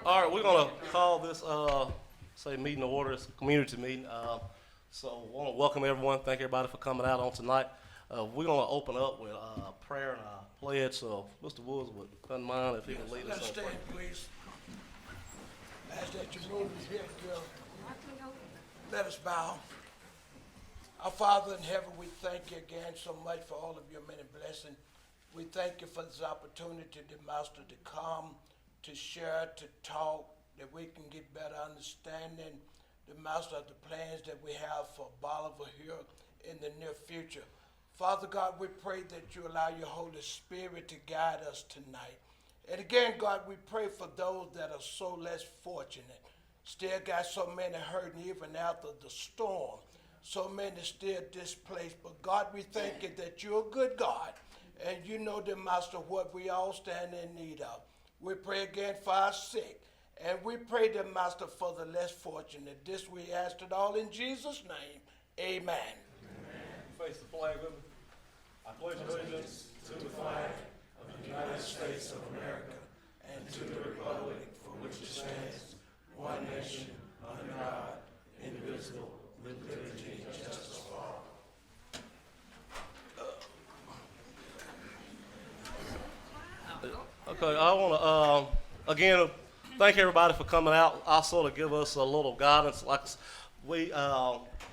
All right, we're gonna call this meeting to order. It's a community meeting. So I want to welcome everyone. Thank everybody for coming out on tonight. We're gonna open up with prayer and pledge. So Mr. Woods would mind if he would lead us Let's in stand, prayer. please. As that you move here, girl. Let us bow. Our Father in heaven, we thank you again so much for all of your many blessings. We thank you for this opportunity, dear Master, to come, to share, to talk, that we can get better understanding, the Master, of the plans that we have for Bolivar here in the near future. Father God, we pray that you allow your Holy Spirit to guide us tonight. And again, God, we pray for those that are so less fortunate. Still got so many hurting even after the storm. So many still displaced. But God, we thank you that you're a good God. And you know, dear Master, what we all stand in need of. We pray again for our sick. And we pray, dear Master, for the less fortunate. This we ask it all in Jesus' name. Amen. Face the flag with me. I pledge allegiance to the flag of the United States of America and to the republic for which it stands, one nation, under God, indivisible, with liberty and justice for all. Okay, I want to again thank everybody for coming out. I'll sort of give us a little guidance. Like we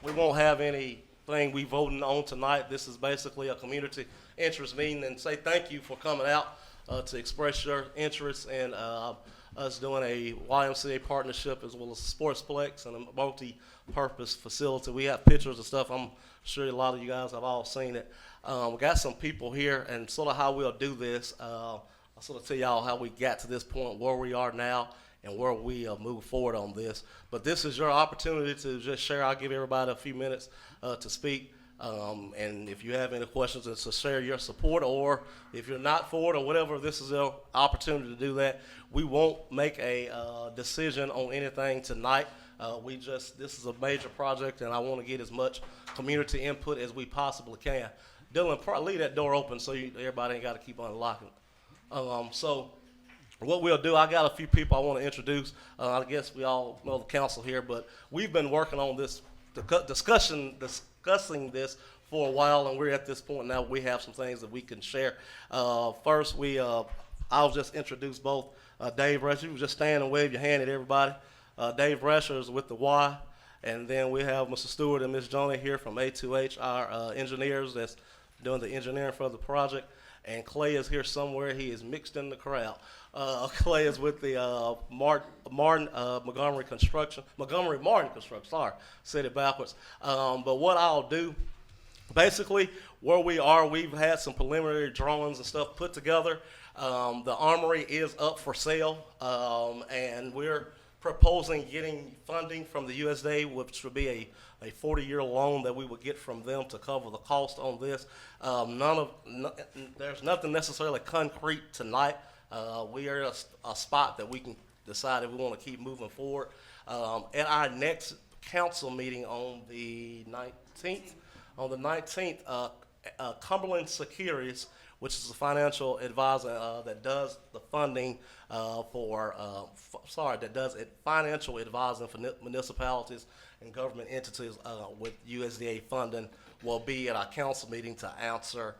won't have anything we voting on tonight. This is basically a community interest meeting, and say thank you for coming out to express your interest in us doing a YMCA partnership as well as a sportsplex and a multi-purpose facility. We have pictures and stuff. I'm sure a lot of you guys have all seen it. We got some people here, and sort of how we'll do this. I'll sort of tell y'all how we got to this point, where we are now, and where we move forward on this. But this is your opportunity to just share. I'll give everybody a few minutes to speak. And if you have any questions, it's to share your support, or if you're not for it or whatever, this is your opportunity to do that. We won't make a decision on anything tonight. This is a major project, and I want to get as much community input as we possibly can. Dylan, leave that door open so everybody ain't got to keep unlocking it. So what we'll do, I got a few people I want to introduce. I guess we all know the council here, but we've been working on this, discussing this for a while, and we're at this point now. We have some things that we can share. First, I'll just introduce both Dave Resher. You just stand and wave your hand at everybody. Dave Resher is with the Y, and then we have Mr. Stewart and Ms. Jonah here from A2H, our engineers that's doing the engineering for the project. And Clay is here somewhere. He is mixed in the crowd. Clay is with the Montgomery Martin Construction. Sorry, said it backwards. But what I'll do, basically, where we are, we've had some preliminary drawings and stuff put together. The armory is up for sale, and we're proposing getting funding from the USDA, which would be a 40-year loan that we would get from them to cover the cost on this. There's nothing necessarily concrete tonight. We are at a spot that we can decide if we want to keep moving forward. At our next council meeting on the 19th, Cumberland Securities, which is a financial advisor that does the funding that does financial advising for municipalities and government entities with USDA funding, will be at our council meeting to answer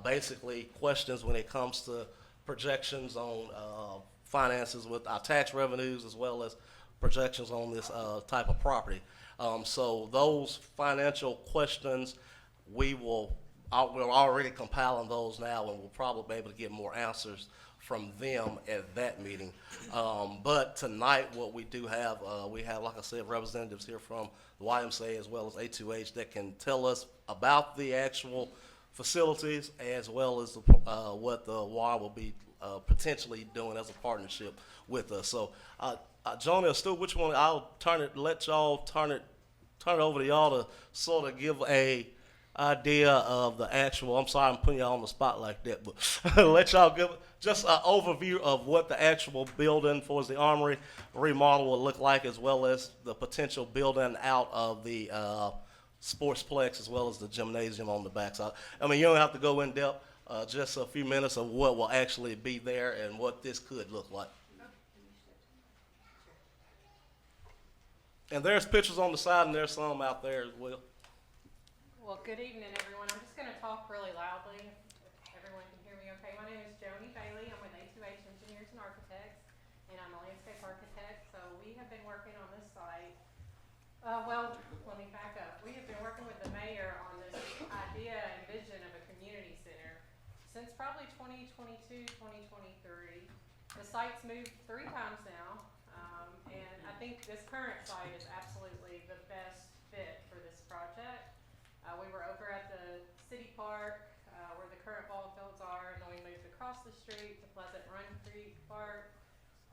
basically questions when it comes to projections on finances with our tax revenues, as well as projections on this type of property. So those financial questions, we're already compiling those now, and we'll probably be able to get more answers from them at that meeting. But tonight, what we do have, we have, like I said, representatives here from the YMCA as well as A2H that can tell us about the actual facilities, as well as what the Y will be potentially doing as a partnership with us. So, Jonah, Stu, which one? Let y'all turn it over to y'all to sort of give a idea of the actual. I'm sorry I'm putting y'all on the spot like that, but let y'all give just an overview of what the actual building for the armory remodel will look like, as well as the potential building out of the sportsplex, as well as the gymnasium on the backside. I mean, you don't have to go in depth, just a few minutes of what will actually be there and what this could look like. And there's pictures on the side, and there's some out there as well. Well, good evening, everyone. I'm just going to talk really loudly, if everyone can hear me okay. My name is Joni Bailey. I'm with A2H Engineers and Architects, and I'm a landscape architect. So we have been working on this site. Well, let me back up. We have been working with the mayor on this idea and vision of a community center since probably 2022, 2023. The site's moved 3 times now, and I think this current site is absolutely the best fit for this project. We were over at the city park, where the current ball fields are, and then we moved across the street to Pleasant Run Creek Park,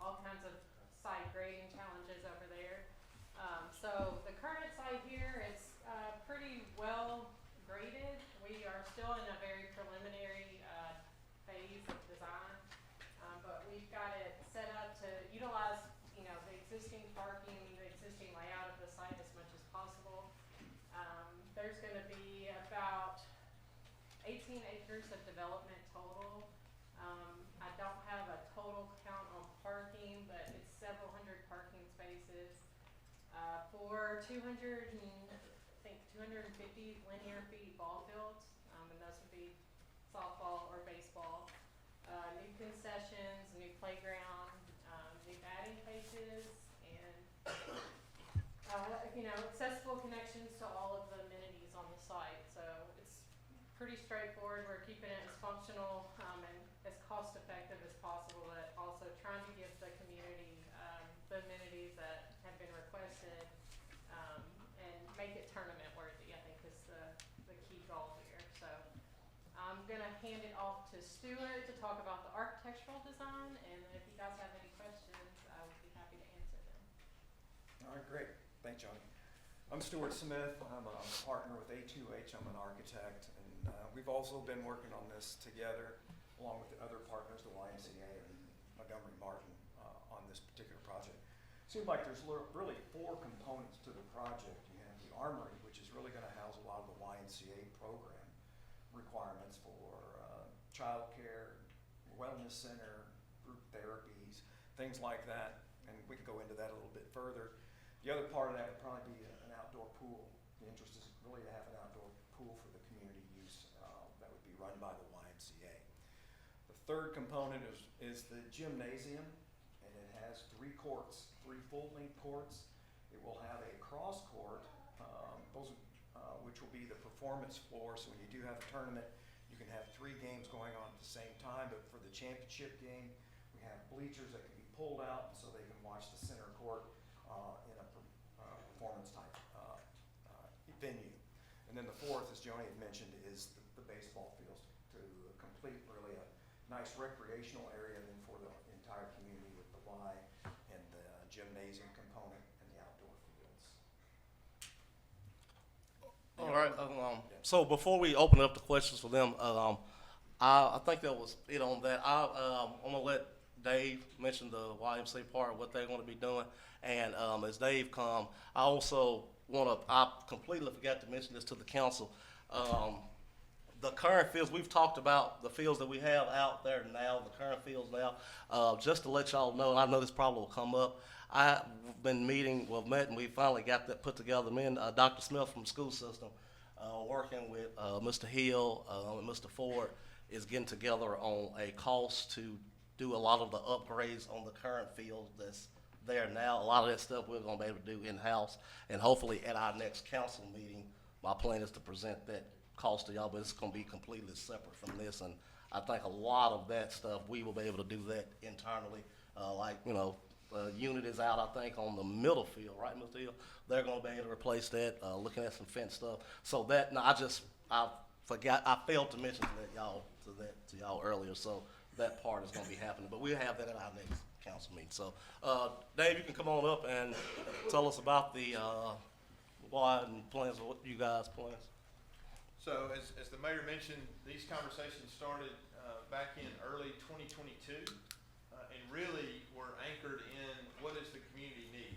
all kinds of site grading challenges over there. So the current site here is pretty well graded. We are still in a very preliminary phase of design, but we've got it set up to utilize, you know, the existing parking, the existing layout of the site as much as possible. There's going to be about 18 acres of development total. I don't have a total count on parking, but it's several hundred parking spaces for 200 and I think 250 linear feet ball fields, and those would be softball or baseball. New concessions, new playground, new batting cages, and you know, accessible connections to all of the amenities on the site. So it's pretty straightforward. We're keeping it as functional and as cost effective as possible, but also trying to give the community the amenities that have been requested and make it tournament worthy, I think is the key goal here. So I'm gonna hand it off to Stuart to talk about the architectural design, and then if you guys have any questions, I would be happy to answer them. All right, great. Thanks, Johnny. I'm Stuart Smith. I'm a partner with A2H. I'm an architect, and we've also been working on this together, along with the other partners, the YMCA and Montgomery Martin, on this particular project. Seems like there's really 4 components to the project. You have the armory, which is really going to house a lot of the YMCA program requirements for childcare, wellness center, group therapies, things like that, and we can go into that a little bit further. The other part of that would probably be an outdoor pool. The interest is really to have an outdoor pool for the community use that would be run by the YMCA. The third component is the gymnasium, and it has 3 courts, 3 full-length courts. It will have a cross court, which will be the performance floor. So when you do have a tournament, you can have 3 games going on at the same time. But for the championship game, we have bleachers that can be pulled out so they can watch the center court in a performance type venue. And then the fourth, as Joni had mentioned, is the baseball fields to complete really a nice recreational area then for the entire community with the Y and the gymnasium component and the outdoor fields. All right. So before we open it up to questions for them, I think that was it on that. I'm gonna let Dave mention the YMCA part, what they're gonna be doing, and as Dave come, I also I completely forgot to mention this to the council. The current fields, we've talked about the fields that we have out there now, the current fields now. Just to let y'all know, and I know this problem will come up, I've been met, and we finally got that put together. Me and Dr. Smith from the school system, working with Mr. Hill and Mr. Ford, is getting together on a cost to do a lot of the upgrades on the current field that's there now. A lot of that stuff we're gonna be able to do in-house, and hopefully at our next council meeting, my plan is to present that cost to y'all, but it's gonna be completely separate from this, and I think a lot of that stuff, we will be able to do that internally. Like, you know, unit is out, I think, on the middle field, right, Mr. Hill? They're gonna be able to replace that, looking at some fence stuff. So that, no, I failed to mention to y'all earlier, so that part is gonna be happening, but we'll have that at our next council meeting. So, Dave, you can come on up and tell us about the, why and plans, what you guys' plans. So as the mayor mentioned, these conversations started back in early 2022, and really were anchored in what does the community need.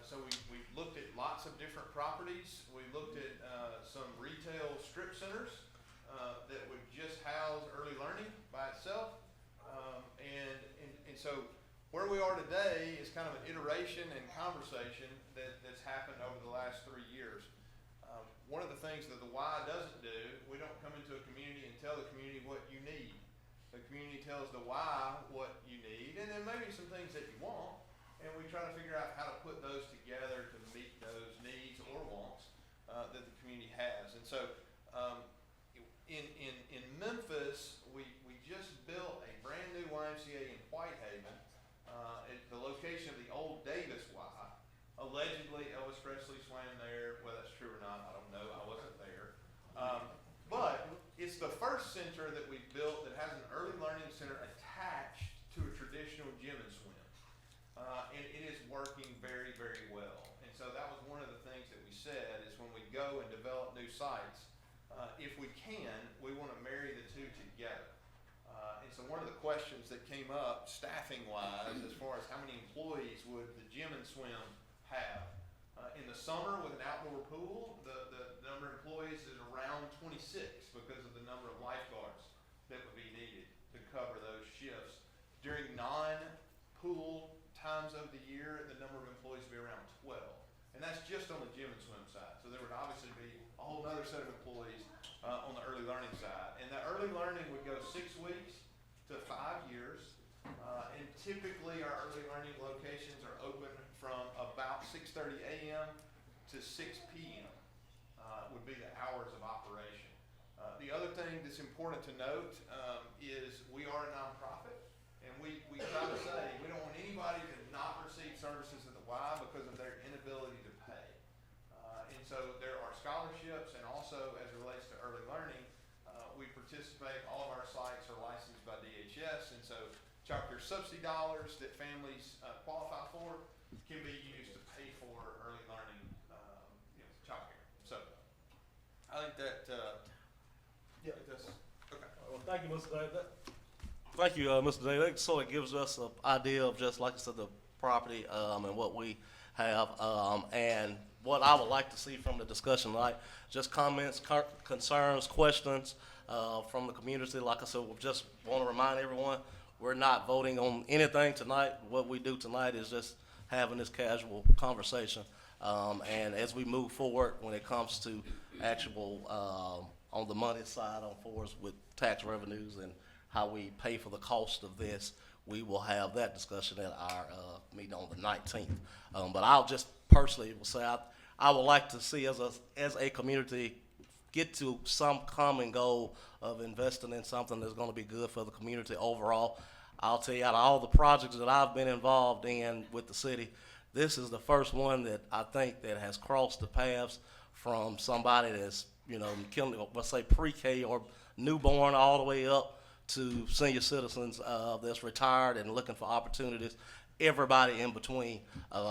So we looked at lots of different properties. We looked at some retail strip centers that would just house early learning by itself, and so Where we are today is kind of an iteration and conversation that's happened over the last 3 years. One of the things that the Y doesn't do, we don't come into a community and tell the community what you need. The community tells the Y what you need, and then maybe some things that you want, and we try to figure out how to put those together to meet those needs or wants that the community has. And so in Memphis, we just built a brand new YMCA in Whitehaven, at the location of the old Davis Y. Allegedly, Elvis Presley swam there. Whether that's true or not, I don't know. I wasn't there. But it's the first center that we've built that has an early learning center attached to a traditional gym and swim. And it is working very, very well. And so that was one of the things that we said is when we go and develop new sites, if we can, we want to marry the two together. And so one of the questions that came up staffing-wise as far as how many employees would the gym and swim have. In the summer with an outdoor pool, the number of employees is around 26 because of the number of lifeguards that would be needed to cover those shifts. During non-pool times of the year, the number of employees would be around 12. And that's just on the gym and swim side. So there would obviously be a whole other set of employees on the early learning side. And that early learning would go 6 weeks to 5 years. And typically our early learning locations are open from about 6:30 a.m. to 6 p.m. Would be the hours of operation. The other thing that's important to note is we are a nonprofit, and we try to say we don't want anybody to not receive services at the Y because of their inability to pay. And so there are scholarships, and also as it relates to early learning, we participate. All of our sites are licensed by DHS, and so childcare subsidy dollars that families qualify for can be used to pay for early learning, childcare. So I think that that's okay. Well, thank you, Mr. Day. Thank you, Mr. Day. That sort of gives us an idea of just like I said, the property and what we have, and what I would like to see from the discussion, like just comments, concerns, questions from the community. Like I said, we just want to remind everyone we're not voting on anything tonight. What we do tonight is just having this casual conversation, and as we move forward, when it comes to actual on the money side on force with tax revenues and how we pay for the cost of this, we will have that discussion at our meeting on the 19th. But I'll just personally will say I would like to see as a community get to some common goal of investing in something that's going to be good for the community overall. I'll tell you, out of all the projects that I've been involved in with the city, this is the first one that I think that has crossed the paths from somebody that's, let's say pre-K or newborn all the way up to senior citizens that's retired and looking for opportunities, everybody in between.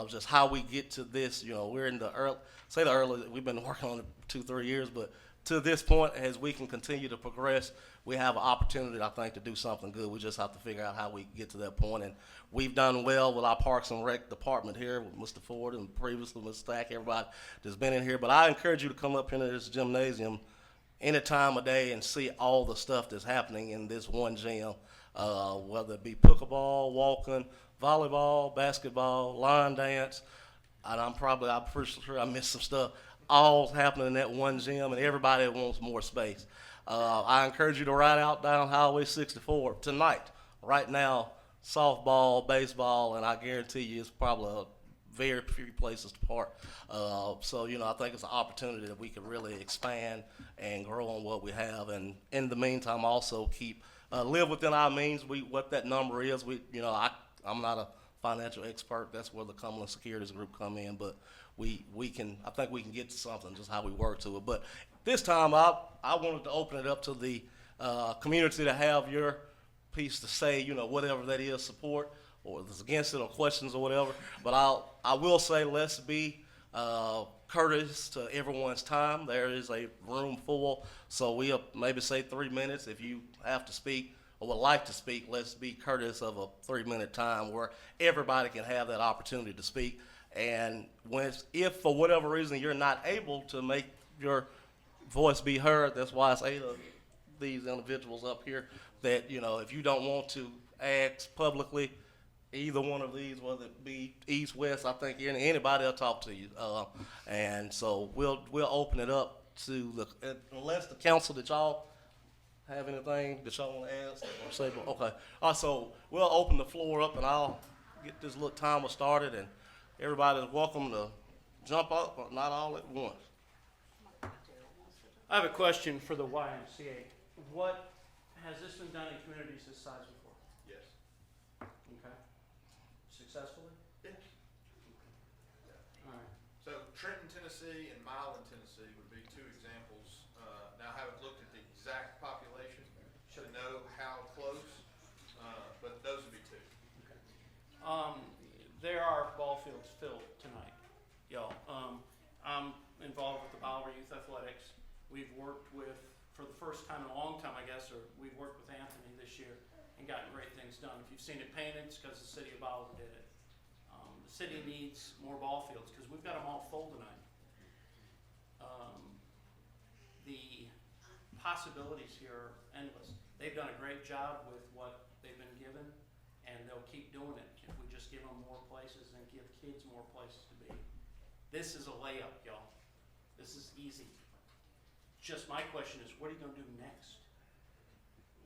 Just how we get to this, we're in the early, we've been working on it 2-3 years, but to this point, as we can continue to progress, we have an opportunity, I think, to do something good. We just have to figure out how we get to that point. And we've done well with our Parks and Rec department here with Mr. Ford and previously Mr. Stack, everybody that's been in here. But I encourage you to come up into this gymnasium any time of day and see all the stuff that's happening in this one gym, whether it be pickleball, walking, volleyball, basketball, line dance. And I'm pretty sure I missed some stuff. All happening in that one gym, and everybody wants more space. I encourage you to ride out down Highway 64 tonight. Right now, softball, baseball, and I guarantee you it's probably very few places to park. So, I think it's an opportunity that we can really expand and grow on what we have. And in the meantime, also live within our means. What that number is, I'm not a financial expert. That's where the Cumberland Securities Group come in, but I think we can get to something, just how we work to it. But this time, I wanted to open it up to the community to have your piece to say, whatever that is, support, or if it's against it, or questions, or whatever. But I will say, let's be courteous to everyone's time. There is a room full, so we'll maybe say 3 minutes. If you have to speak or would like to speak, let's be courteous of a 3-minute time where everybody can have that opportunity to speak. And if for whatever reason you're not able to make your voice be heard, that's why it's 8 of these individuals up here that, if you don't want to ask publicly, either one of these, whether it be east, west, I think anybody will talk to you. And so we'll open it up to unless the council, that y'all have anything that y'all want to ask or say? Okay. All right, so we'll open the floor up and I'll get this little timer started and everybody's welcome to jump up, but not all at once. I have a question for the YMCA. Has this been done in communities this size before? Yes. Okay. Successfully? Yeah. All right. So Trenton, Tennessee and Milan, Tennessee would be two examples. Now I haven't looked at the exact population to know how close, but those would be two. Okay. There are ball fields filled tonight, y'all. I'm involved with the Bowery Youth Athletics. We've worked with, for the first time in a long time, I guess, or we've worked with Anthony this year and gotten great things done. If you've seen it painted, it's because the city of Bowery did it. The city needs more ball fields because we've got them all full tonight. The possibilities here are endless. They've done a great job with what they've been given, and they'll keep doing it if we just give them more places and give kids more places to be. This is a layup, y'all. This is easy. Just my question is, what are you gonna do next?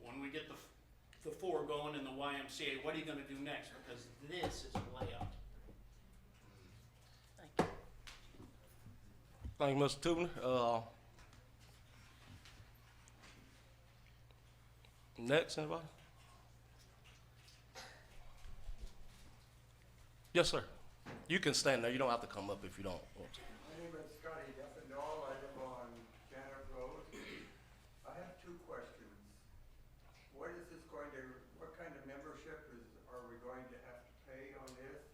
When we get the four going in the YMCA, what are you gonna do next? Because this is a layup. Thank you. Thank you, Mr. Tubman. Next, anybody? Yes, sir. You can stand there. You don't have to come up if you don't want to. My name is Scotty Duffendahl. I live on Janet Road. I have two questions. What kind of membership are we going to have to pay on this?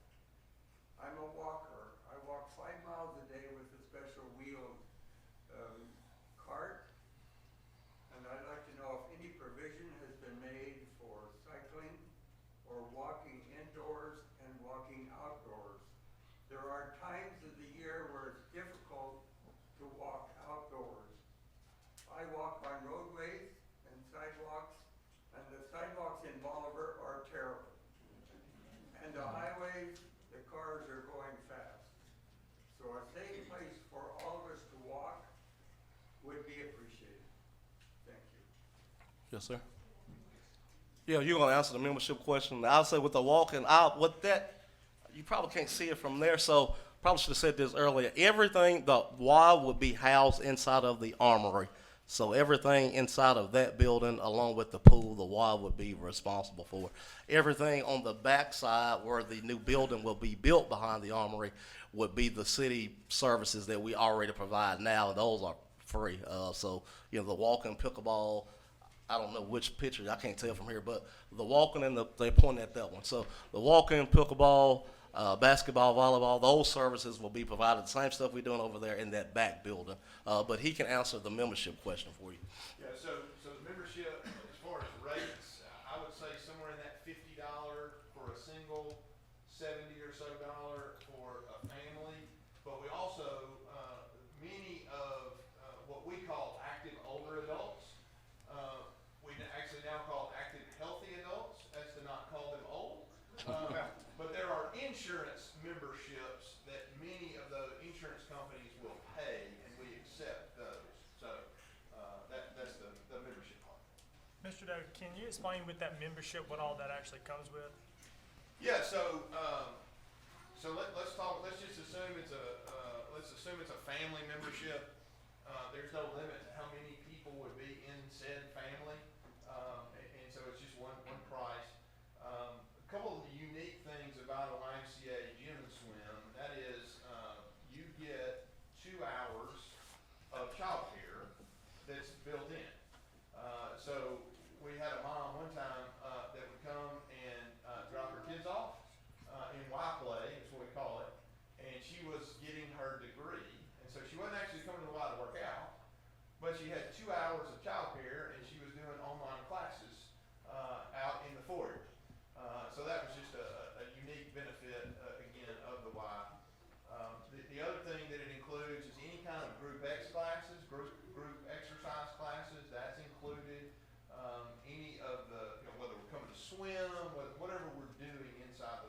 I'm a walker. I walk 5 miles a day with a special wheeled cart. And I'd like to know if any provision has been made for cycling or walking indoors and walking outdoors. There are times of the year where it's difficult to walk outdoors. I walk on roadways and sidewalks, and the sidewalks in Bolivar are terrible. And the highways, the cars are going fast. So a safe place for all of us to walk would be appreciated. Thank you. Yes, sir. Yeah, you're gonna answer the membership question. I'll say with the walking out, you probably can't see it from there, so probably should have said this earlier. Everything, the Y would be housed inside of the armory. So everything inside of that building, along with the pool, the Y would be responsible for. Everything on the back side where the new building will be built behind the armory would be the city services that we already provide now. Those are free. So, the walking, pickleball, I don't know which picture, I can't tell from here, but the walking and they point at that one. So the walking, pickleball, basketball, volleyball, those services will be provided. The same stuff we're doing over there in that back building. But he can answer the membership question for you. Yeah, so the membership, as far as rates, I would say somewhere in that $50 for a single, $70 or so for a family. But we also, many of what we call active older adults, we actually now call active healthy adults, as to not call them old. But there are insurance memberships that many of the insurance companies will pay, and we accept those. So that's the membership part. Mr. Doe, can you explain with that membership what all that actually comes with? Yeah. So let's talk. Let's just assume it's a family membership. There's no limit to how many people would be in said family, and so it's just one price. A couple of the unique things about a YMCA gym and swim, that is, you get 2 hours of childcare that's built in. So we had a mom one time that would come and drop her kids off in Y-Play, is what we call it, and she was getting her degree, and so she wasn't actually coming to Y to work out, but she had 2 hours of childcare, and she was doing online classes out in the foyer. So that was just a unique benefit, again, of the Y. The other thing that it includes is any kind of group X classes, group exercise classes, that's included. Any of the, whether we're coming to swim, whatever we're doing inside the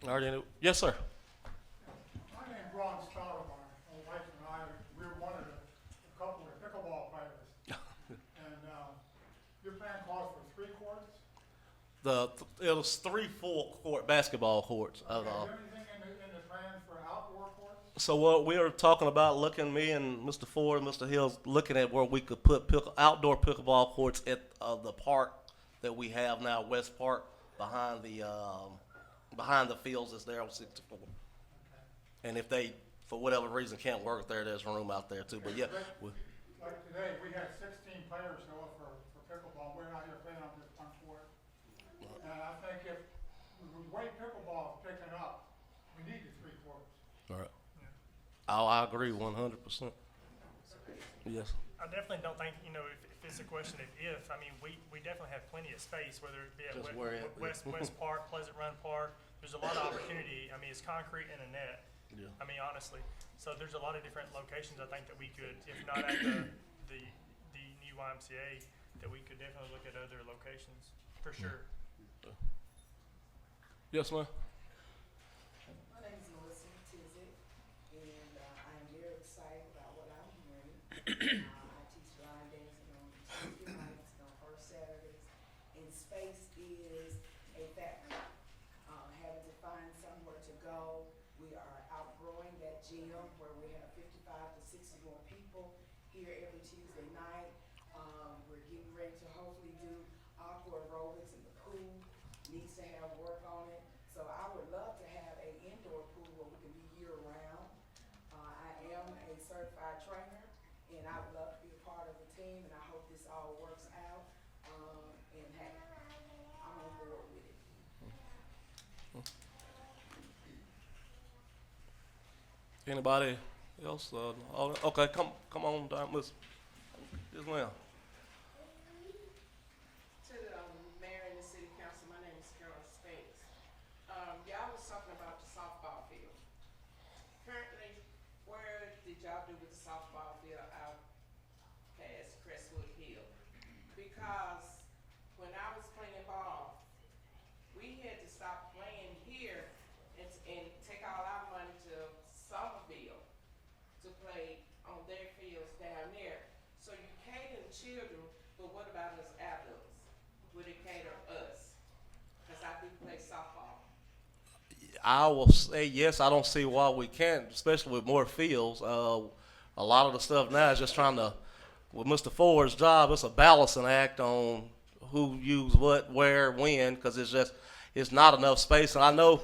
All right, yes, sir. My name's Ron Stoudemeyer. My wife and I, we're one of the couple of pickleball players. And your plan calls for 3 courts? It was 3 full court basketball courts. Okay, is there anything in the plans for outdoor courts? So what we were talking about, me and Mr. Ford and Mr. Hills, looking at where we could put outdoor pickleball courts at the park that we have now, West Park, behind the fields that's there on 64. And if they, for whatever reason, can't work there, there's room out there too. But yeah, Like today, we had 16 players show up for pickleball. We're out here playing on just 1 court. And I think if the way pickleball is picking up, we need the 3 courts. all right. I agree 100%. Yes. I definitely don't think, if it's a question of if, I mean, we definitely have plenty of space, whether it be at Just where it- West Park, Pleasant Run Park. There's a lot of opportunity. I mean, it's concrete and a net. Yeah. I mean, honestly. So there's a lot of different locations I think that we could, if not at the new YMCA, that we could definitely look at other locations, for sure. Yes, ma'am. My name is Melissa Tizzit, and I am very excited about what I'm hearing. I teach line dancing on Tuesday nights and on first Saturdays, and space is a factor. Having to find somewhere to go. We are outgrowing that gym where we have 55 to 60 more people here every Tuesday night. We're getting ready to hopefully do aqua aerobics in the pool. Needs to have work on it. So I would love to have an indoor pool where we can be year round. I am a certified trainer, and I would love to be a part of the team, and I hope this all works out. And hey, I'm on board with it. Anybody else? Okay, come on down, Miss. Yes, ma'am. To the mayor and the city council, my name is Carol Spinks. Y'all was talking about the softball field. Currently, where did y'all do with the softball field out past Crestwood Hill? Because when I was playing ball, we had to stop playing here and take all our money to Somerville to play on their fields down there. So you cater the children, but what about us adults? Would it cater us? Because I do play softball. I will say yes. I don't see why we can't, especially with more fields. A lot of the stuff now is just trying to, with Mr. Ford's job, it's a balancing act on who use what, where, when, because it's not enough space. And I know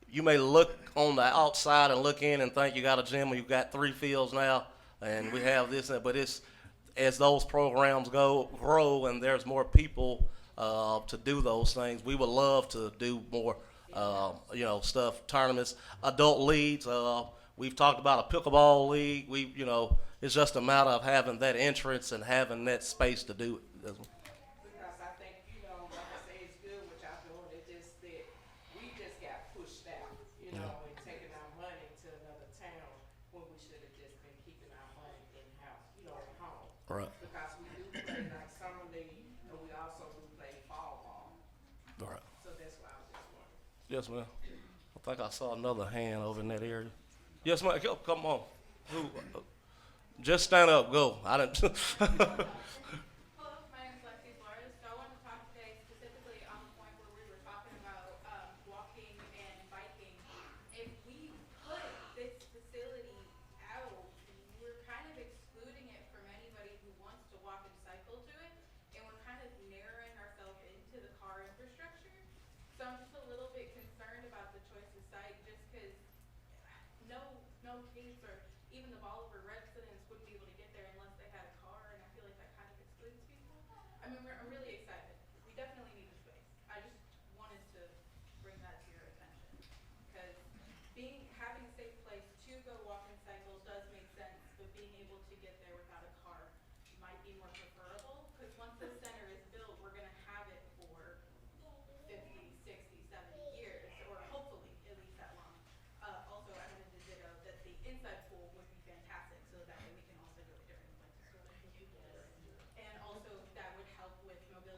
you may look on the outside and look in and think you got a gym and you've got 3 fields now, and we have this, but it's as those programs grow and there's more people to do those things. We would love to do more, stuff, tournaments, adult leagues. We've talked about a pickleball league. It's just a matter of having that entrance and having that space to do it. Because I think, like I say, it's good what y'all doing. It's just that we just got pushed out, and taking our money to another town when we should have just been keeping our money in-house, at home. Right. Because we do play like summer league, and we also do play fall ball. All right. So that's why I was just wondering. Yes, ma'am. I think I saw another hand over in that area. Yes, ma'am. Come on. Just stand up. Go. I didn't. Hello, my name is Lexi Flores. So I wanted to talk today specifically on the point where we were talking about walking and biking. If we put this facility out, we're kind of excluding it from anybody who wants to walk and cycle to it, and we're kind of narrowing ourselves into the car infrastructure. So I'm just a little bit concerned about the choice of site, just because no kids or even the Bolivar residents wouldn't be able to get there unless they had a car, and I feel like that kind of excludes people. I mean, I'm really excited. We definitely need the space. I just wanted to bring that to your attention, because having a safe place to go walk and cycle does make sense, but being able to get there without a car might be more preferable, because once this center is built, we're gonna have it for 50, 60, 70 years, or hopefully at least that long. Also, I wanted to ditto that the inside pool would be fantastic, so that way we can also do it during the winter. And also that would help with mobility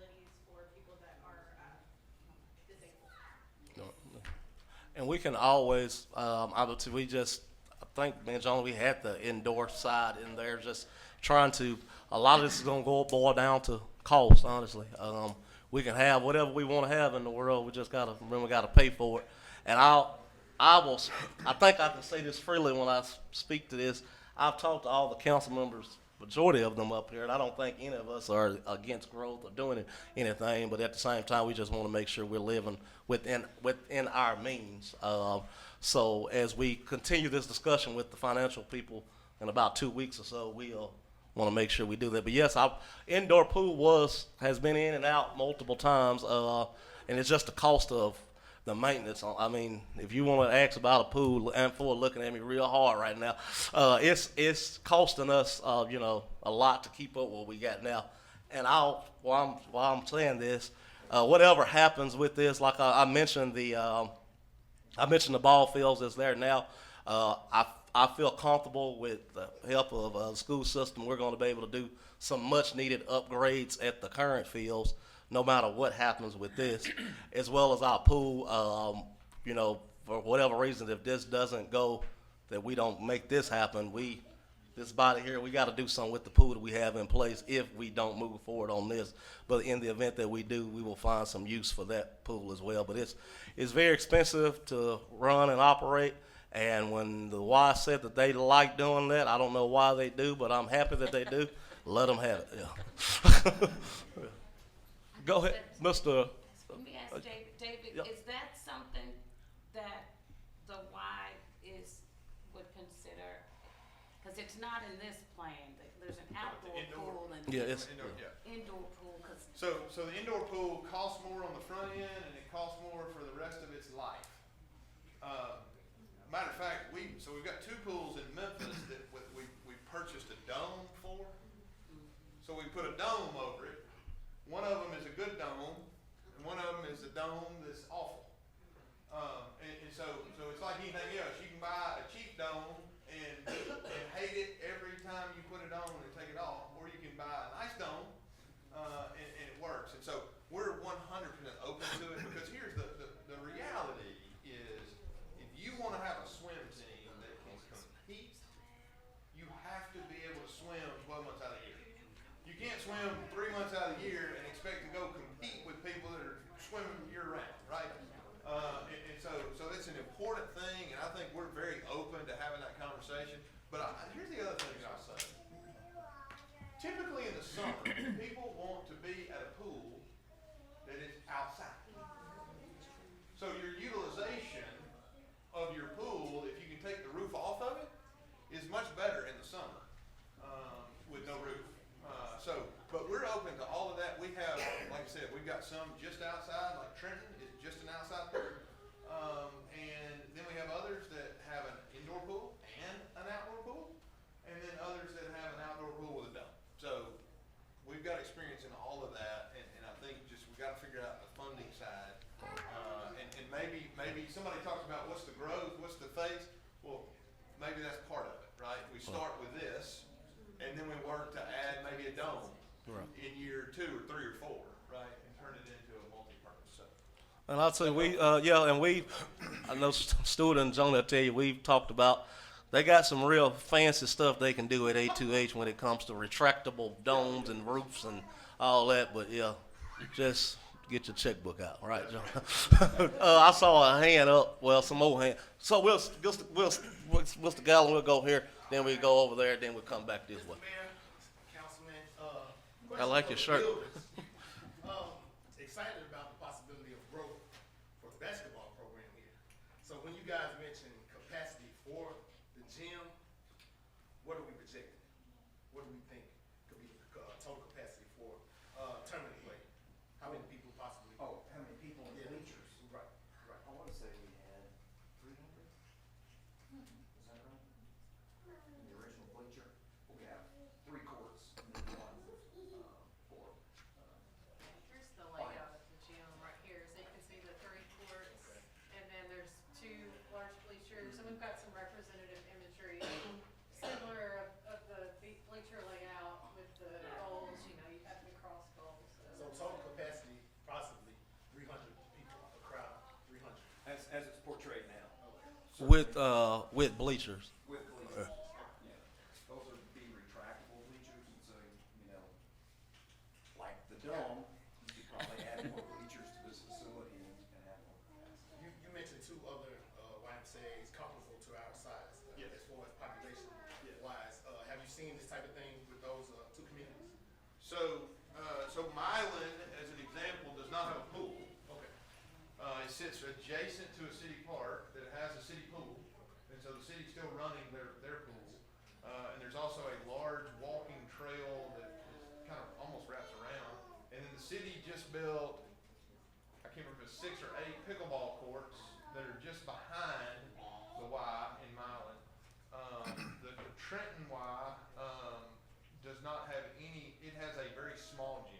And we can always, obviously, I think, me and John, we had the indoor side in there, just trying to, a lot of this is gonna boil down to cost, honestly. We can have whatever we wanna have in the world, we just gotta, remember, we gotta pay for it. And I think I can say this freely when I speak to this. I've talked to all the council members, majority of them up here, and I don't think any of us are against growth or doing anything, but at the same time, we just wanna make sure we're living within our means. So as we continue this discussion with the financial people in about 2 weeks or so, we'll want to make sure we do that. But yes, our indoor pool has been in and out multiple times, and it's just the cost of the maintenance. I mean, if you want to ask about a pool, and for looking at me real hard right now, it's costing us, a lot to keep up with what we got now. And while I'm saying this, whatever happens with this, like I mentioned I mentioned the ball fields that's there now. I feel comfortable with the help of the school system. We're going to be able to do some much needed upgrades at the current fields, no matter what happens with this, as well as our pool. For whatever reason, if this doesn't go, that we don't make this happen, this body here, we got to do something with the pool that we have in place if we don't move forward on this. But in the event that we do, we will find some use for that pool as well. But it's very expensive to run and operate. And when the Y said that they like doing that, I don't know why they do, but I'm happy that they do. Let them have it. Yeah. Go ahead, Mr. Let me ask David, Yep. is that something that the Y would consider, because it's not in this plan, there's an outdoor indoor? pool and Yeah, it's indoor pool, because So the indoor pool costs more on the front end, and it costs more for the rest of its life. Matter of fact, we've got 2 pools in Memphis that we purchased a dome for. So we put a dome over it. One of them is a good dome, and one of them is a dome that's awful. And so it's like anything else. You can buy a cheap dome and hate it every time you put it on and take it off, or you can buy a nice dome and it works. And so we're 100% open to it, because here's the reality is, if you want to have a swim team that can compete, you have to be able to swim 12 months out of the year. You can't swim 3 months out of the year and expect to go compete with people that are swimming year round, right? And so it's an important thing, and I think we're very open to having that conversation. But here's the other thing that I'll say. Typically in the summer, people want to be at a pool that is outside. So your utilization of your pool, if you can take the roof off of it, is much better in the summer with no roof. But we're open to all of that. We have, like I said, we've got some just outside, like Trenton is just an outside pool. And then we have others that have an indoor pool and an outdoor pool, and then others that have an outdoor pool with a dome. So we've got experience in all of that, and I think just we got to figure out the funding side. And maybe somebody talks about what's the growth, what's the phase. Well, maybe that's part of it, right? We start with this, and then we work to add maybe a dome in year 2 or 3 or 4, right, and turn it into a multi-purpose. So. And I'd say I know Stuart and John will tell you, we've talked about, they got some real fancy stuff they can do at A2H when it comes to retractable domes and roofs and all that, but yeah, just get your checkbook out, right, John? I saw a hand up, well, some more hand. So Mr. Gallen, we'll go here, then we go over there, then we'll come back this way. Councilman, I like your shirt. Excited about the possibility of growth for the basketball program here. So when you guys mentioned capacity for the gym, what are we projecting? What do we think could be the total capacity for tournament play? How many people possibly? Oh, how many people in Yeah. bleachers? Right, right. I want to say we had 300. Is that right? In the original bleacher, we have 3 courts and then 1 for. Here's the layout of the gym right here. So you can see the 3 courts, and then there's 2 large bleachers, and we've got some representative imagery similar of the bleacher layout with the goals. You have the cross goals. So total capacity, possibly 300 people, a crowd, 300. As it's portrayed With bleachers. With bleachers. Yeah. Those are be retractable bleachers, and so, you know, like the dome, you could probably add more bleachers to this facility and have more capacity. You mentioned two other YMCA's comparable to our size, as far as population wise. Have you seen this type of thing with those two communities? So Milan, as an example, does not have a pool. Okay. It sits adjacent to a city park that has a city pool, and so the city's still running their pool. And there's also a large walking trail that is kind of almost wraps around. And then the city just built, I can't remember if it's 6 or 8 pickleball courts that are just behind the Y in Milan. The Trenton Y does not have any. It has a very small gym.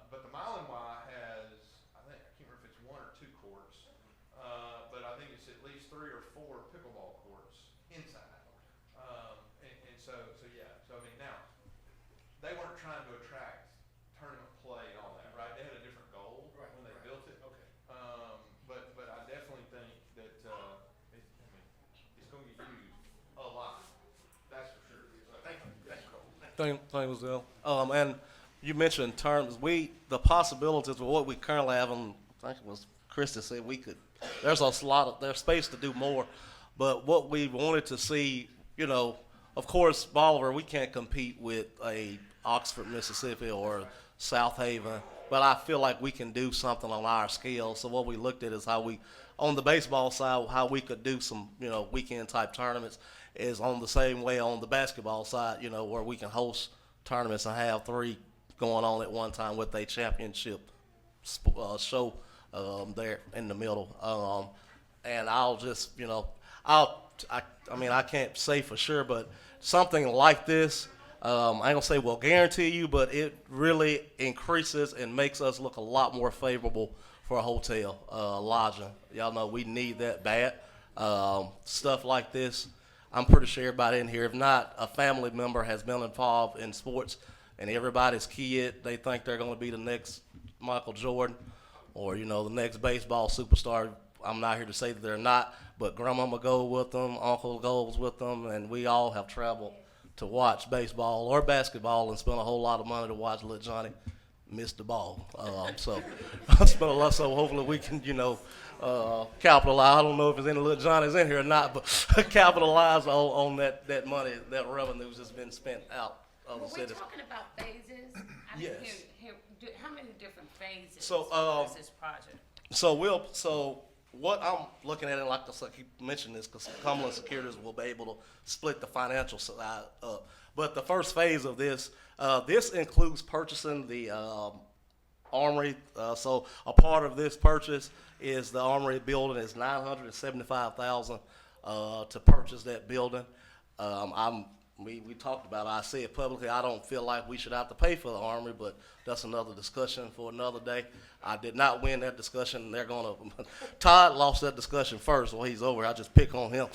But the Milan Y has, I can't remember if it's 1 or 2 courts, but I think it's at least 3 or 4 pickleball courts inside. So yeah. So I mean, now they weren't trying to attract tournament play and all that, right? They had a different goal when they built it. Okay. But I definitely think that it's going to get used a lot. That's for sure. Thank you. Thank you, Cole. Thank you, Zell. And you mentioned terms. The possibilities of what we currently have, and I think it was Krista said there's there's space to do more. But what we wanted to see, you know, of course, Bolivar, we can't compete with a Oxford, Mississippi or South Haven, but I feel like we can do something on our scale. So what we looked at is how we, on the baseball side, how we could do some, you know, weekend type tournaments is on the same way on the basketball side, you know, where we can host tournaments and have 3 going on at one time with a championship show there in the middle. And I'll just, you know, I mean, I can't say for sure, but something like this, I ain't gonna say we'll guarantee you, but it really increases and makes us look a lot more favorable for a hotel lodging. Y'all know we need that bad. Stuff like this, I'm pretty sure everybody in here, if not a family member, has been involved in sports, and everybody's kid, they think they're going to be the next Michael Jordan or, you know, the next baseball superstar. I'm not here to say that they're not, but grandmama goes with them, uncle goes with them, and we all have traveled to watch baseball or basketball and spent a whole lot of money to watch little Johnny miss the ball. So I spent a lot, so hopefully we can, you know, capitalize. I don't know if there's any little Johnnies in here or not, but capitalize on that money, that revenue that's been spent out of the Well, city. we're talking about phases. I didn't hear how many different phases So, is this project? So what I'm looking at, and like I said, keep mentioning this because Cumberland Securities will be able to split the financial side up. But the first phase of this, this includes purchasing the Armory. So a part of this purchase is the Armory building is $975,000 to purchase that building. We talked about it. I said publicly, I don't feel like we should have to pay for the Armory, but that's another discussion for another day. I did not win that discussion. Todd lost that discussion first. Well, he's over. I just pick on him.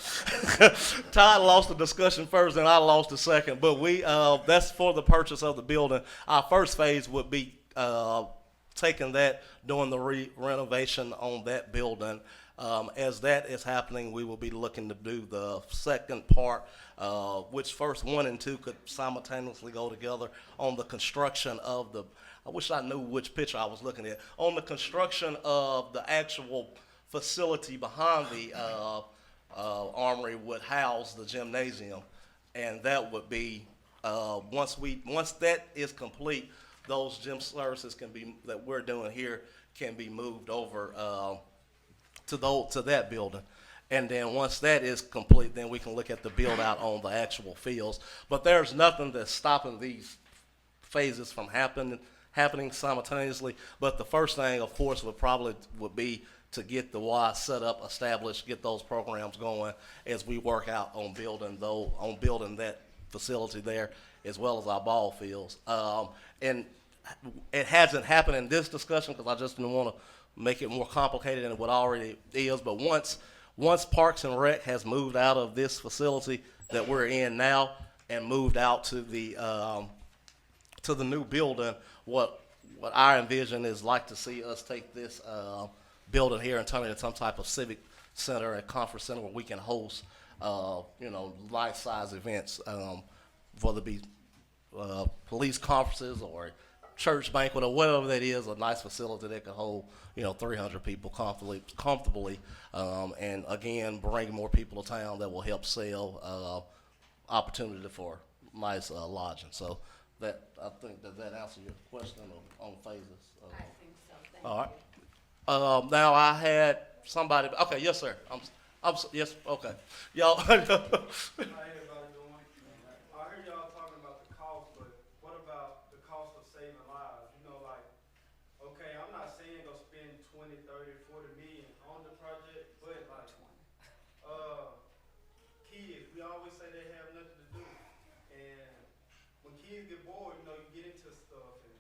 Todd lost the discussion first, and I lost the second. But that's for the purchase of the building. Our first phase would be taking that, doing the renovation on that building. As that is happening, we will be looking to do the second part, which first 1 and 2 could simultaneously go together on the construction of I wish I knew which picture I was looking at, on the construction of the actual facility behind the Armory would house the gymnasium. And that would be, once that is complete, those gym services that we're doing here can be moved over to that building. And then once that is complete, then we can look at the build out on the actual fields. But there's nothing that's stopping these phases from happening simultaneously. But the first thing, of course, would be to get the Y set up, established, get those programs going as we work out on building that facility there, as well as our ball fields. And it hasn't happened in this discussion because I just didn't want to make it more complicated than what already is. But once Parks and Rec has moved out of this facility that we're in now and moved out to the new building, what I envision is like to see us take this building here and turn it into some type of civic center and conference center where we can host, life-size events, whether it be police conferences or church banquet or whatever that is, a nice facility that can hold 300 people comfortably, and again bring more people to town that will help sell opportunity for nice lodging. So that I think that answer your question on phases. I think so, thank All right. you. Now I had somebody. Okay, yes, sir. Yes. Okay, y'all. How everybody doing? I heard y'all talking about the cost, but what about the cost of saving lives? Okay, I'm not saying go spend 20, 30, 40 million on the project, but kids, we always say they have nothing to do. And when kids get bored, you get into stuff and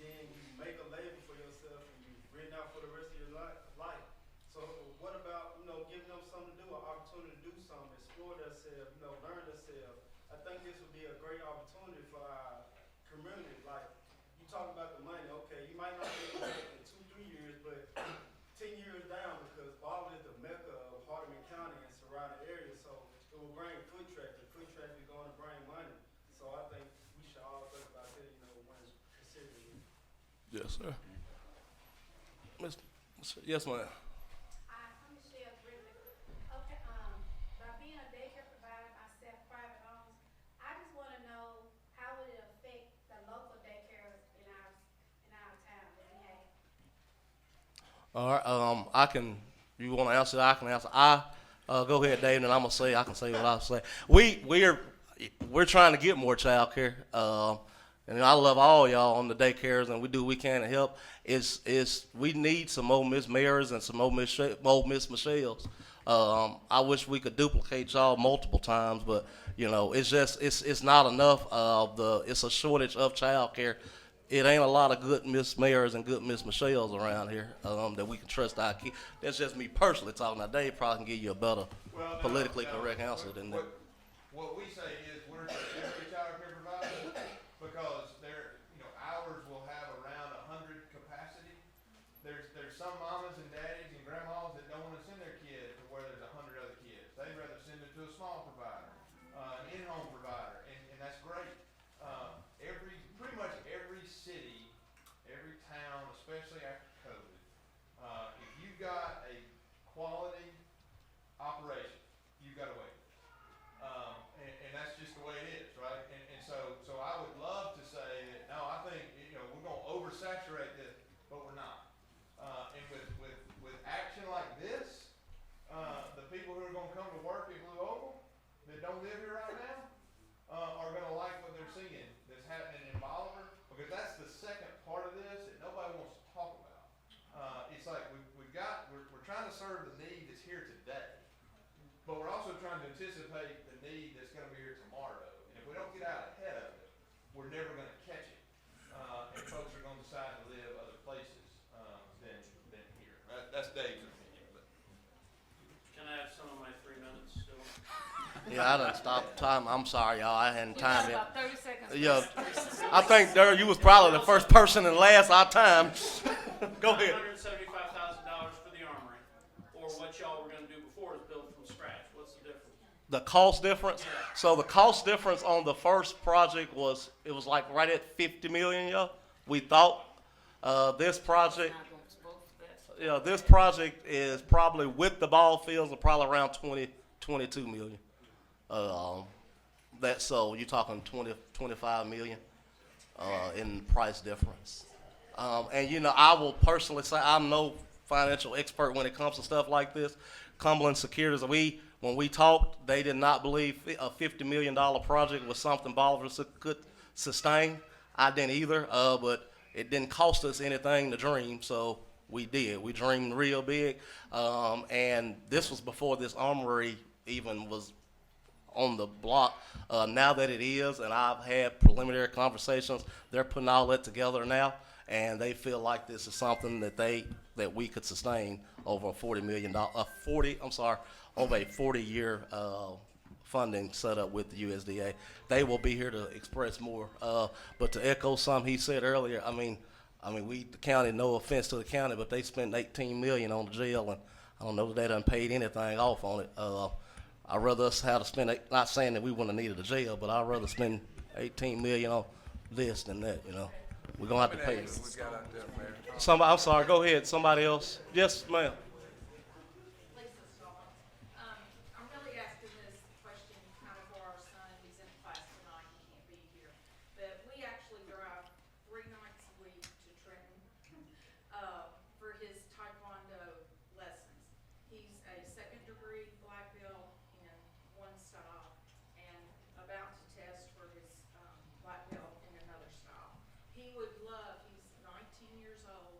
then you make a label for yourself and you written out for the rest of your life. So what about, giving them something to do, an opportunity to do something, explore themselves, learn themselves. I think this would be a great opportunity for our community. Like, you talk about the money, okay, you might not be able to make it in 2, 3 years, but 10 years down, because Baldwin is the mecca of Hardeman County and surrounding areas, so it will bring foot traffic. Foot traffic is going to bring money. So I think we should all think about that, when considering it. Yes, sir. Yes, ma'am. I'm Michelle Griffin. Okay, by being a daycare provider myself, private owned, I just want to know how would it affect the local daycares in our town that we have? All right. You want to answer? I can answer. Go ahead, Dave, and I can say what I say. We're trying to get more child care. And I love all y'all on the daycares, and we do what we can to help. We need some more Miss Marys and some more Miss Michelles. I wish we could duplicate y'all multiple times, but it's not enough. It's a shortage of child care. It ain't a lot of good Miss Marys and good Miss Michelles around here that we can trust our kids. That's just me personally talking. Now Dave probably can give you a better politically correct answer than that. What we say is we're a child care provider because ours will have around 100 capacity. There's some mamas and daddies and grandmas that don't want to send their kid to where there's 100 other kids. They'd rather send it to a small provider, an in-home provider, and that's great. Pretty much every city, every town, especially after COVID, if you've got a quality operation, you've got a wait. And that's just the way it is, right? And so I would love to say that, no, I think, we're going to oversaturate this, but we're not. And with action like this, the people who are going to come to work at Blue Oval that don't live here right now are going to like what they're seeing that's happening in Bolivar, because that's the second part of this that nobody wants to talk about. It's like we're trying to serve the need that's here today. But we're also trying to anticipate the need that's going to be here tomorrow. And if we don't get out ahead of it, we're never going to catch it. And folks are going to decide to live other places than here. That's Dave's opinion. But. Can I have some of my 3 minutes still? Yeah, I done stopped time. I'm sorry, y'all. I hadn't We got time yet. about 30 seconds. Yeah, I think Derek, you was probably the first person and last our time. Go ahead. $175,000 for the armory, or what y'all were going to do before is build from scratch. What's the difference? The cost difference. So the cost difference on the first project was like right at 50 million, y'all. We thought this project. This project is probably with the ball fields are probably around 22 million. So you're talking 25 million in price difference. And I will personally say I'm no financial expert when it comes to stuff like this. Cumberland Securities, when we talked, they did not believe a $50 million project was something Bolivar could sustain. I didn't either, but it didn't cost us anything to dream, so we did. We dreamed real big, and this was before this armory even was on the block. Now that it is, and I've had preliminary conversations, they're putting all that together now, and they feel like this is something that we could sustain over a over a 40-year funding set up with the USDA. They will be here to express more. But to echo something he said earlier, I mean, the county, no offense to the county, but they spent 18 million on the jail, and I don't know that they done paid anything off on it. I'd rather us have to spend, not saying that we wouldn't have needed a jail, but I'd rather spend 18 million on this than that, you know. We're gonna have to pay. Somebody, I'm sorry, go ahead, somebody else. Yes, ma'am. I'm really asking this question kind of for our son, he's in class tonight, he can't be here. But we actually drive 3 nights a week to Trenton, for his Taekwondo lessons. He's a 2nd degree black belt in one style and about to test for his, black belt in another style. He would love, he's 19 years old,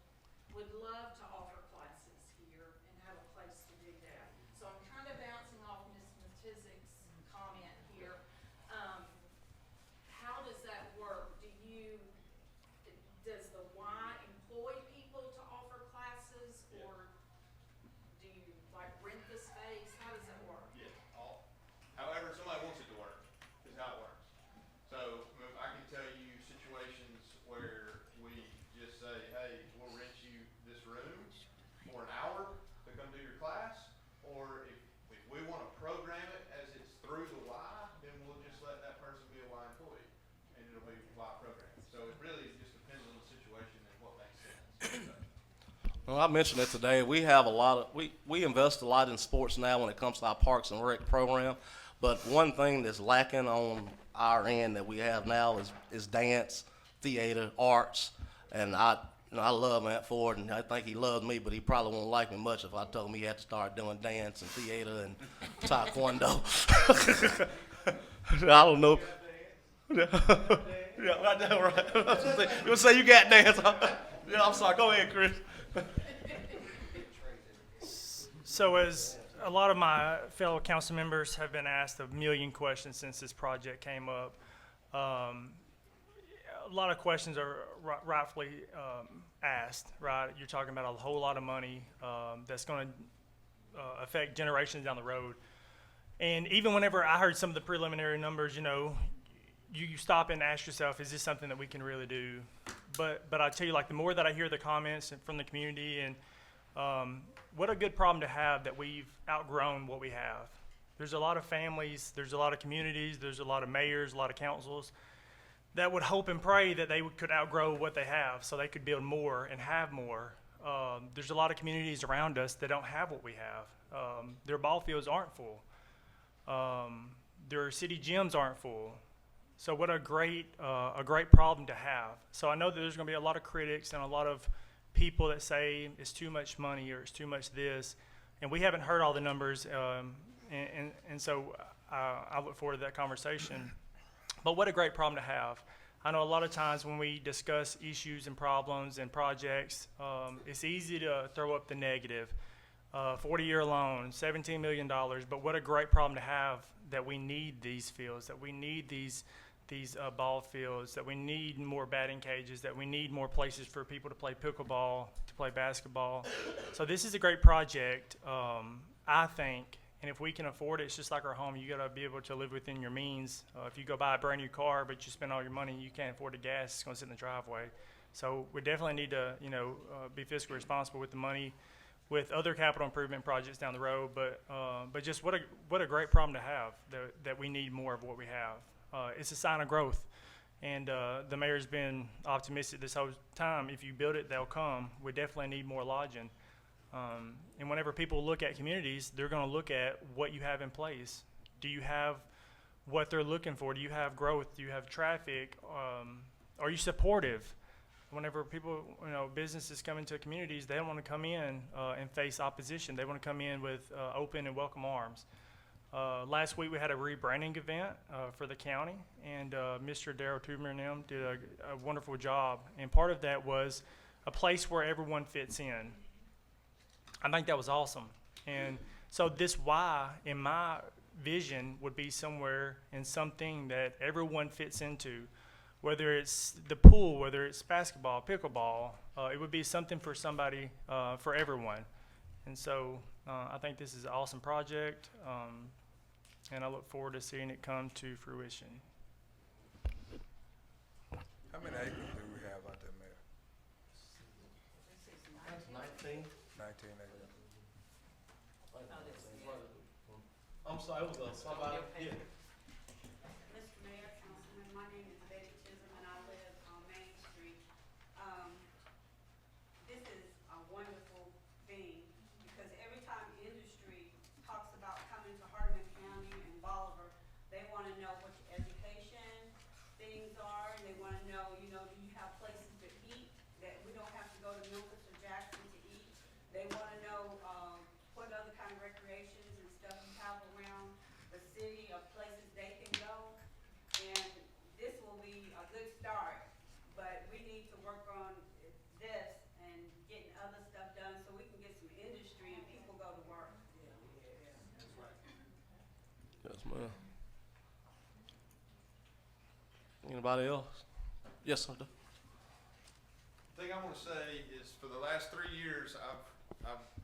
would love to offer classes here and have a place to do that. So I'm kind of bouncing off Ms. Matisic's comment here. How does that work? Does the Y employ people to offer classes, or do you like rent the space? How does that work? Yeah, however somebody wants it to work is how it works. So I can tell you situations where we just say, hey, we'll rent you this room for an hour to come do your class, or if we want to program it as it's through the Y, then we'll just let that person be a Y employee, and it'll be Y programming. So it really just depends on the situation and what makes sense. Well, I mentioned it today. We have a lot of, we invest a lot in sports now when it comes to our Parks and Rec program. But one thing that's lacking on our end that we have now is dance, theater, arts. And I love Matt Ford, and I think he loves me, but he probably won't like me much if I told him he had to start doing dance and theater and taekwondo. I don't know. Yeah, right there, right. You say you got dance. Yeah, I'm sorry. Go ahead, Chris. So as a lot of my fellow council members have been asked a million questions since this project came up, a lot of questions are rightfully asked, right? You're talking about a whole lot of money that's going to affect generations down the road. And even whenever I heard some of the preliminary numbers, you stop and ask yourself, is this something that we can really do? But I tell you, like, the more that I hear the comments from the community, and what a good problem to have that we've outgrown what we have. There's a lot of families, there's a lot of communities, there's a lot of mayors, a lot of councils that would hope and pray that they could outgrow what they have so they could build more and have more. There's a lot of communities around us that don't have what we have. Their ball fields aren't full. Their city gyms aren't full. So what a great problem to have. So I know that there's going to be a lot of critics and a lot of people that say it's too much money or it's too much this, and we haven't heard all the numbers, and so I look forward to that conversation. But what a great problem to have. I know a lot of times when we discuss issues and problems and projects, it's easy to throw up the negative. 40-year loan, $17 million, but what a great problem to have that we need these fields, that we need these ball fields, that we need more batting cages, that we need more places for people to play pickleball, to play basketball. So this is a great project, I think, and if we can afford it, it's just like our home. You got to be able to live within your means. If you go buy a brand new car, but you spend all your money and you can't afford the gas, it's going to sit in the driveway. So we definitely need to, be fiscally responsible with the money, with other capital improvement projects down the road. But just what a great problem to have, that we need more of what we have. It's a sign of growth, and the mayor's been optimistic this whole time. If you build it, they'll come. We definitely need more lodging. And whenever people look at communities, they're going to look at what you have in place. Do you have what they're looking for? Do you have growth? Do you have traffic? Are you supportive? Whenever people, businesses come into communities, they don't want to come in and face opposition. They want to come in with open and welcome arms. Last week we had a rebranding event for the county, and Mr. Darryl Tuber and them did a wonderful job. And part of that was a place where everyone fits in. I think that was awesome. And so this Y, in my vision, would be somewhere in something that everyone fits into. Whether it's the pool, whether it's basketball, pickleball, it would be something for somebody, for everyone. And so I think this is an awesome project, and I look forward to seeing it come to fruition. How many acres do we have out there, Mayor? 19? 19, I'm sorry, it was somebody. Yeah. Mr. Mayor, Councilman, my name is Betty Chisholm and I live on Main Street. This is a wonderful thing because every time industry talks about coming to Hardeman County and Bolivar, they want to know what your education things are, and they want to know, do you have places to eat, that we don't have to go to Memphis or Jackson to eat. They want to know what other kind of recreations and stuff you have around the city of places they can go. And this will be a good start, but we need to work on this and getting other stuff done so we can get some industry and people go to work. Yes, ma'am. Anybody else? Yes, sir. The thing I want to say is for the last 3 years, I've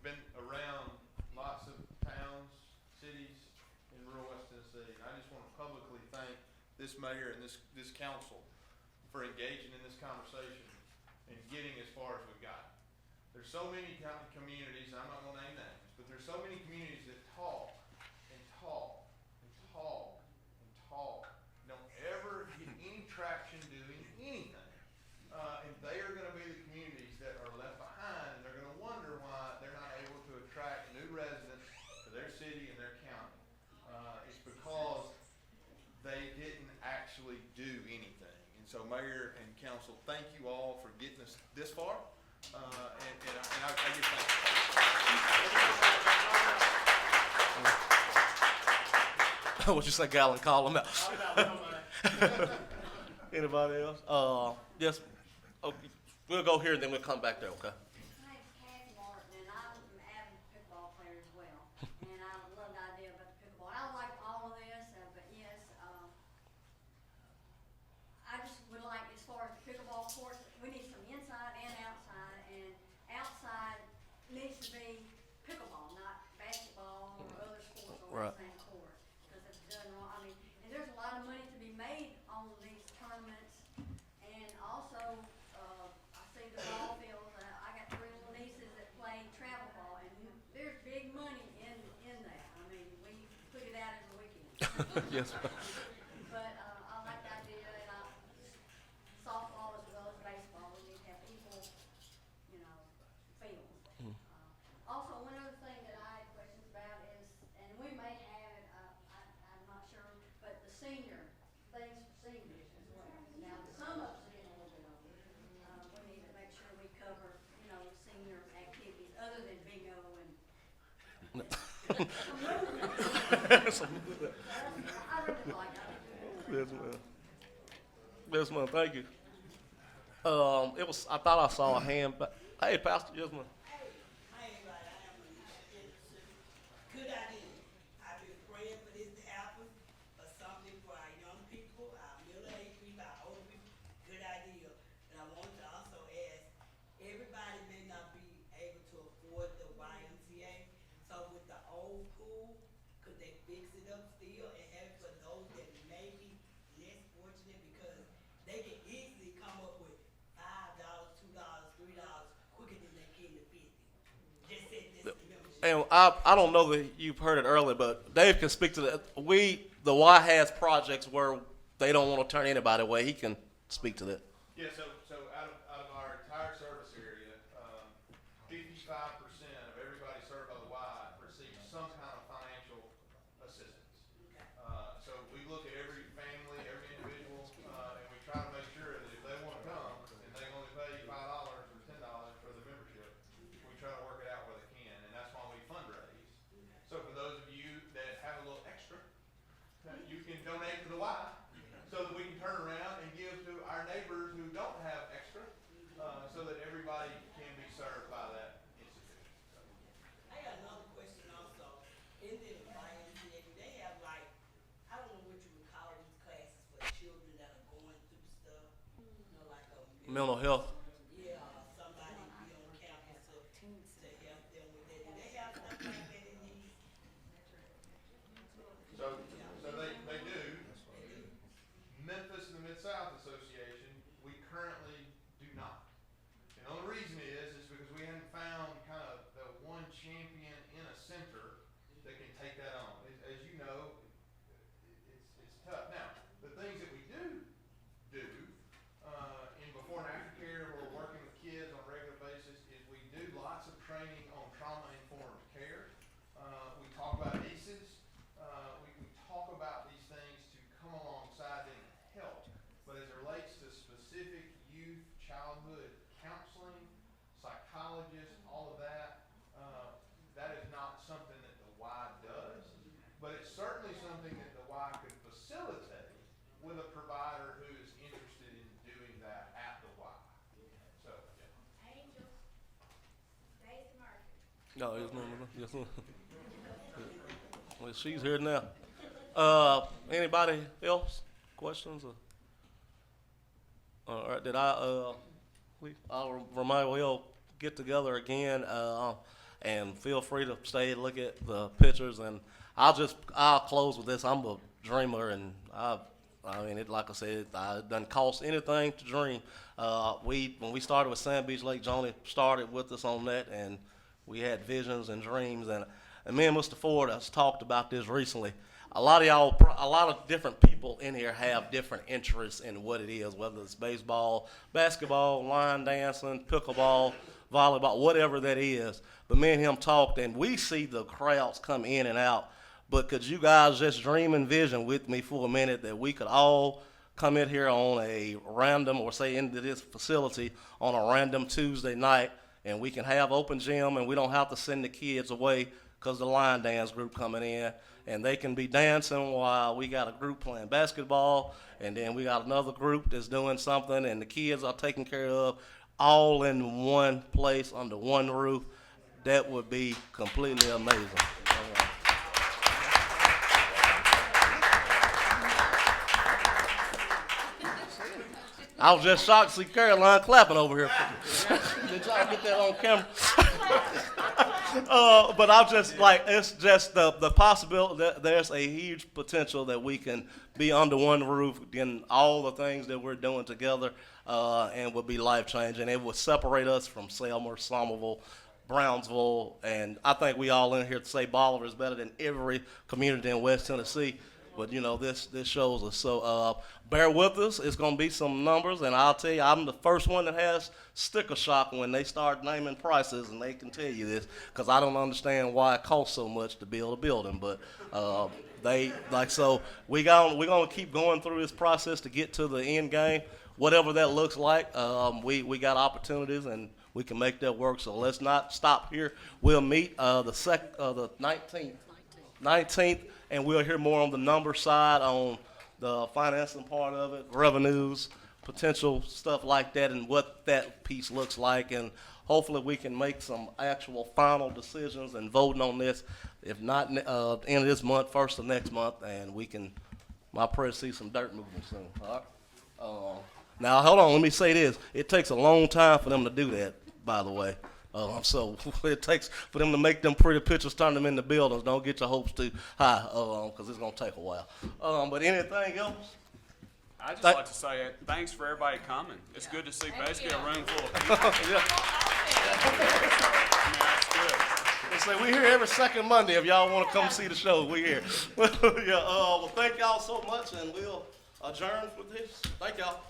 been around lots of towns, cities in rural West Tennessee, and I just want to publicly thank this mayor and this council for engaging in this conversation and getting as far as we've got. There's so many communities, and I'm not going to name names, but there's so many communities that talk and talk and talk and talk, don't ever get any traction doing anything. And they are going to be the communities that are left behind, and they're going to wonder why they're not able to attract new residents to their city and their county. It's because they didn't actually do anything. And so, Mayor and Council, thank you all for getting us this far, and I give thanks. What you say, Gallon? Call him out. Anybody else? Yes. Okay. We'll go here and then we'll come back there. Okay. My name's Kathy Martin, and I'm an avid pickleball player as well. And I love the idea about the pickleball. I like all of this, but yes, I just would like, as far as the pickleball courts, we need some inside and outside needs to be pickleball, not basketball or other sports on Right. the same court. Because it's done wrong. And there's a lot of money to be made on these tournaments. And also, I see the ball fields. I got 3 little nieces that play travel ball, and there's big money in that. We put it out every weekend. Yes. But I like the idea, and softball as well as baseball, we need to have equal, fields. Also, one other thing that I had questions about is, and we may have it, I'm not sure, but the senior, things for seniors as well. Now, some of us are getting a little bit older. We need to make sure we cover, senior activities other than bingo and. I really like it. Yes, ma'am. Yes, ma'am. Thank you. I thought I saw a hand, but hey, Pastor, yes, ma'am. Good idea. I've been praying for this to happen, for something for our young people, our middle-aged people, our older people. Good idea. And I wanted to also ask, everybody may not be able to afford the YMCA, so with the old pool, could they fix it up still and have it for those that may be less fortunate, because they can easily come up with $5, $2, $3 quicker than they can the 50. Just said this to membership. And I don't know that you've heard it earlier, but Dave can speak to that. The Y has projects where they don't want to turn anybody away. He can speak to that. Yeah, so out of our entire service area, 55% of everybody served by the Y receives some kind of financial assistance. So we look at every family, every individual, and we try to make sure that if they want to come and they only pay $5 or $10 for the membership, we try to work it out where they can, and that's why we fundraise. So for those of you that have a little extra, you can donate to the Y, so that we can turn around and give to our neighbors who don't have extra, so that everybody can be served by that institution. I got another question also. In the YMCA, do they have like, I don't know what you would call these classes for children that are going through stuff? Like a Mental health. Yeah, somebody be on campus to help them with that. Do they have stuff like that in these? So they do. Memphis and the Mid-South Association, we currently do not. And the only reason is because we hadn't found kind champion in a center that can take that on. As you know, it's tough. Now, the things that we do in before and after care, where we're working with kids on a regular basis, is we do lots of training on trauma-informed care. We talk about ACEs. We talk about these things to come alongside them and help. But as it relates to specific youth, childhood counseling, psychologists, all of that, that is not something that the Y does. But it's certainly something that the Y could facilitate with a provider who is interested in doing that at the Y. So, Angel, Daisy Murphy. No, yes, no. Well, she's here now. Anybody else? Questions? All right, I'll remind we'll get together again, and feel free to stay and look at the pictures. And I'll close with this. I'm a dreamer, and like I said, it doesn't cost anything to dream. When we started with Sand Beach Lake, Johnny started with us on that, and we had visions and dreams. And me and Mr. Ford has talked about this recently. A lot of different people in here have different interests in what it is, whether it's baseball, basketball, line dancing, pickleball, volleyball, whatever that is. But me and him talked, and we see the crowds come in and out. But could you guys just dream and vision with me for a minute that we could all come in here on a random, or say into this facility on a random Tuesday night, and we can have open gym, and we don't have to send the kids away because the line dance group coming in, and they can be dancing while we got a group playing basketball, and then we got another group that's doing something, and the kids are taken care of, all in one place under one roof. That would be completely amazing. I was just shocked to see Caroline clapping over here. Did y'all get that on camera? But I'm just like, it's just the possibility that there's a huge potential that we can be under one roof, and all the things that we're doing together, and would be life changing. It would separate us from Selma, Somerville, Brownsville, and I think we all in here to say Bolivar is better than every community in West Tennessee. But this shows us. So bear with us. It's going to be some numbers, and I'll tell you, I'm the first one that has sticker shock when they start naming prices, and they can tell you this, because I don't understand why it costs so much to build a building. But so we're going to keep going through this process to get to the end game, whatever that looks like. We got opportunities, and we can make that work. So let's not stop here. We'll meet the 19th. And we'll hear more on the number side, on the financing part of it, revenues, potential stuff like that, and what that piece looks like. And hopefully we can make some actual final decisions and voting on this, if not end of this month, first of next month, and we can, my prayer to see some dirt moving soon. All right? Now, hold on, let me say this. It takes a long time for them to do that, by the way. So it takes for them to make them pretty pictures, turn them into buildings. Don't get your hopes too high, because it's going to take a while. But anything else? I'd just like to say thanks for everybody coming. It's good to see basically a room full of people. That's good. Say we're here every second Monday. If y'all want to come see the show, we're here. Well, thank y'all so much, and we'll adjourn for this. Thank y'all.